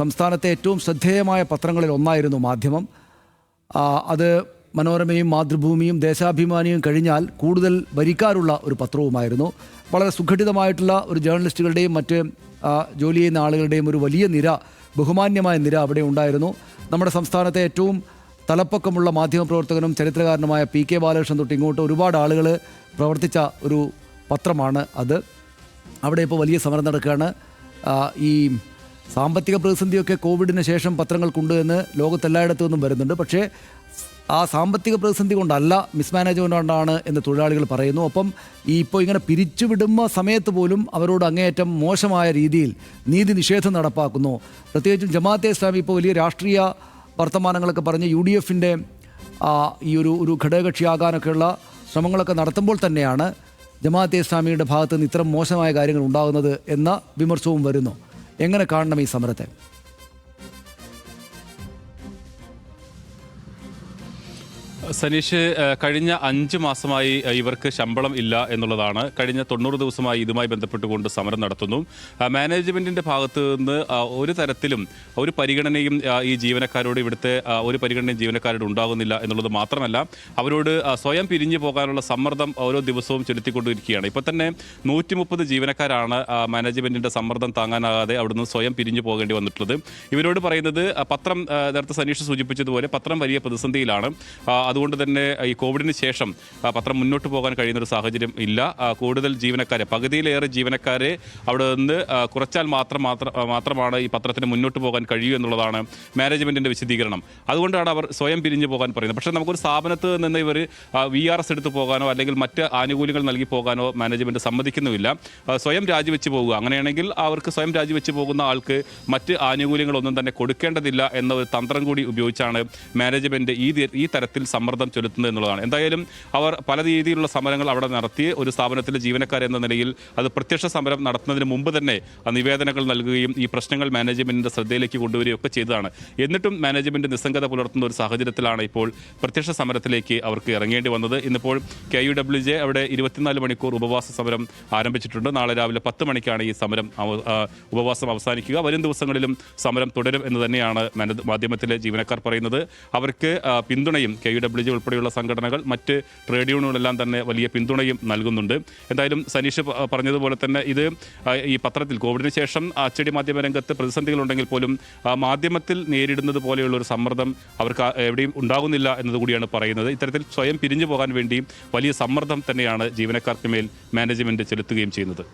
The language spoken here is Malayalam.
സംസ്ഥാനത്തെ ഏറ്റവും ശ്രദ്ധേയമായ പത്രങ്ങളിൽ ഒന്നായിരുന്നു മാധ്യമം. അത് മനോരമയും മാതൃഭൂമിയും ദേശാഭിമാനിയും കഴിഞ്ഞാൽ കൂടുതൽ വരിക്കാരുള്ള ഒരു പത്രവുമായിരുന്നു. വളരെ സുഘടിതമായിട്ടുള്ള ഒരു ജേർണലിസ്റ്റുകളുടെയും മറ്റ് ജോലി ചെയ്യുന്ന ആളുകളുടെയും ഒരു വലിയ നിര, ബഹുമാന്യമായ നിര അവിടെ ഉണ്ടായിരുന്നു. നമ്മുടെ സംസ്ഥാനത്തെ ഏറ്റവും തലപ്പൊക്കമുള്ള മാധ്യമപ്രവർത്തകനും ചരിത്രകാരനുമായ PK ബാലകൃഷ്ണൻ തൊട്ട് ഇങ്ങോട്ട് ഒരുപാട് ആളുകൾ പ്രവർത്തിച്ച ഒരു പത്രമാണ് അത്. അവിടെ ഇപ്പോൾ വലിയ സമരം നടക്കുകയാണ്. ഈ സാമ്പത്തിക പ്രതിസന്ധിയൊക്കെ കോവിഡിന് ശേഷം പത്രങ്ങൾക്കുണ്ട് എന്ന് ലോകത്തെല്ലായിടത്തു നിന്നും വരുന്നുണ്ട്. പക്ഷേ ആ സാമ്പത്തിക പ്രതിസന്ധി കൊണ്ടല്ല, മിസ്മാനേജ്മെൻ്റ് കൊണ്ടാണ് എന്ന് തൊഴിലാളികൾ പറയുന്നു. ഒപ്പം ഈ ഇപ്പോൾ ഇങ്ങനെ പിരിച്ചുവിടുന്ന സമയത്ത് പോലും അവരോട് അങ്ങേയറ്റം മോശമായ രീതിയിൽ നീതി നിഷേധം നടപ്പാക്കുന്നു. പ്രത്യേകിച്ചും ജമാഅത്തെ ഇസ്ലാമി ഇപ്പോൾ വലിയ രാഷ്ട്രീയ വർത്തമാനങ്ങളൊക്കെ പറഞ്ഞ് UDFൻ്റെ ഈ ഒരു ഘടകകക്ഷിയാകാനൊക്കെയുള്ള ശ്രമങ്ങളൊക്കെ നടത്തുമ്പോൾ തന്നെയാണ് ജമാഅത്തെ ഇസ്ലാമിയുടെ ഭാഗത്ത് നിന്ന് ഇത്തരം മോശമായ കാര്യങ്ങൾ ഉണ്ടാകുന്നത് എന്ന വിമർശവും വരുന്നു. എങ്ങനെ കാണണം ഈ സമരത്തെ? സനീഷ്, കഴിഞ്ഞ 5 മാസമായി ഇവർക്ക് ശമ്പളം ഇല്ല എന്നുള്ളതാണ്. കഴിഞ്ഞ 90 ദിവസമായി ഇതുമായി ബന്ധപ്പെട്ടുകൊണ്ട് സമരം നടത്തുന്നു. മാനേജ്മെൻറ്റിൻ്റെ ഭാഗത്ത് നിന്ന് ഒരു തരത്തിലും ഒരു പരിഗണനയും ഈ ജീവനക്കാരോട്, ഇവിടുത്തെ ഒരു പരിഗണനയും ജീവനക്കാരോട് ഉണ്ടാകുന്നില്ല എന്നുള്ളത് മാത്രമല്ല, അവരോട് സ്വയം പിരിഞ്ഞു പോകാനുള്ള സമ്മർദ്ദം ഓരോ ദിവസവും ചെലുത്തിക്കൊണ്ടിരിക്കുകയാണ്. ഇപ്പോൾ തന്നെ 130 ജീവനക്കാരാണ് മാനേജ്മെൻറ്റിൻ്റെ സമ്മർദ്ദം താങ്ങാനാകാതെ അവിടുന്ന് സ്വയം പിരിഞ്ഞു പോകേണ്ടി വന്നിട്ടുള്ളത്. ഇവരോട് പറയുന്നത് പത്രം, നേരത്തെ സനീഷ് സൂചിപ്പിച്ചതുപോലെ പത്രം വലിയ പ്രതിസന്ധിയിലാണ്. അതുകൊണ്ട് തന്നെ ഈ കോവിഡിന് ശേഷം പത്രം മുന്നോട്ട് പോകാൻ കഴിയുന്നൊരു സാഹചര്യം ഇല്ല. കൂടുതൽ ജീവനക്കാരെ, പകുതിയിലേറെ ജീവനക്കാരെ അവിടെ നിന്ന് കുറച്ചാൽ മാത്രമാണ് ഈ പത്രത്തിന് മുന്നോട്ട് പോകാൻ കഴിയൂ എന്നുള്ളതാണ് മാനേജ്മെൻറ്റിൻ്റെ വിശദീകരണം. അതുകൊണ്ടാണ് അവർ സ്വയം പിരിഞ്ഞു പോകാൻ പറയുന്നത്. പക്ഷേ നമുക്കൊരു സ്ഥാപനത്ത് നിന്ന് ഇവർ VRS എടുത്ത് പോകാനോ അല്ലെങ്കിൽ മറ്റ് ആനുകൂല്യങ്ങൾ നൽകി പോകാനോ മാനേജ്മെൻറ്റ് സമ്മതിക്കുന്നുമില്ല. സ്വയം രാജിവെച്ച് പോകുക, അങ്ങനെയാണെങ്കിൽ അവർക്ക് സ്വയം രാജിവെച്ച് പോകുന്ന ആൾക്ക് മറ്റ് ആനുകൂല്യങ്ങളൊന്നും തന്നെ കൊടുക്കേണ്ടതില്ല എന്ന ഒരു തന്ത്രം കൂടി ഉപയോഗിച്ചാണ് മാനേജ്മെൻറ്റ് ഈ തരത്തിൽ സമ്മർദ്ദം ചെലുത്തുന്നത് എന്നുള്ളതാണ്. എന്തായാലും അവർ പല രീതിയിലുള്ള സമരങ്ങൾ അവിടെ നടത്തി ഒരു സ്ഥാപനത്തിലെ ജീവനക്കാരെന്ന നിലയിൽ അത് പ്രത്യക്ഷ സമരം നടത്തുന്നതിന് മുമ്പ് തന്നെ നിവേദനങ്ങൾ നൽകുകയും ഈ പ്രശ്നങ്ങൾ മാനേജ്മെൻറ്റിൻ്റെ ശ്രദ്ധയിലേക്ക് കൊണ്ടുവരികയും ഒക്കെ ചെയ്തതാണ്. എന്നിട്ടും മാനേജ്മെൻറ്റ് നിസ്സംഗത പുലർത്തുന്ന ഒരു സാഹചര്യത്തിലാണ് ഇപ്പോൾ പ്രത്യക്ഷ സമരത്തിലേക്ക് അവർക്ക് ഇറങ്ങേണ്ടി വന്നത്. ഇന്നിപ്പോൾ KUWJ അവിടെ 24 മണിക്കൂർ ഉപവാസ സമരം ആരംഭിച്ചിട്ടുണ്ട്. നാളെ രാവിലെ 10 മണിക്കാണ് ഈ സമരം ഉപവാസം അവസാനിക്കുക. വരും ദിവസങ്ങളിലും സമരം തുടരും എന്ന് തന്നെയാണ് മാധ്യമത്തിലെ ജീവനക്കാർ പറയുന്നത്. അവർക്ക് പിന്തുണയും KUWJ ഉൾപ്പെടെയുള്ള സംഘടനകൾ, മറ്റ് ട്രേഡ് യൂണിയനുകളെല്ലാം തന്നെ വലിയ പിന്തുണയും നൽകുന്നുണ്ട്. എന്തായാലും സനീഷ് പറഞ്ഞതുപോലെ തന്നെ ഇത് ഈ പത്രത്തിൽ കോവിഡിന് ശേഷം അച്ചടി മാധ്യമ രംഗത്ത് പ്രതിസന്ധികളുണ്ടെങ്കിൽ പോലും മാധ്യമത്തിൽ നേരിടുന്നത് പോലെയുള്ള ഒരു സമ്മർദ്ദം അവർക്ക് എവിടെയും ഉണ്ടാകുന്നില്ല എന്നതുകൂടിയാണ് പറയുന്നത്. ഇത്തരത്തിൽ സ്വയം പിരിഞ്ഞു പോകാൻ വേണ്ടി വലിയ സമ്മർദ്ദം തന്നെയാണ് ജീവനക്കാർക്ക് മേൽ മാനേജ്മെൻറ്റ് ചെലുത്തുകയും ചെയ്യുന്നത്.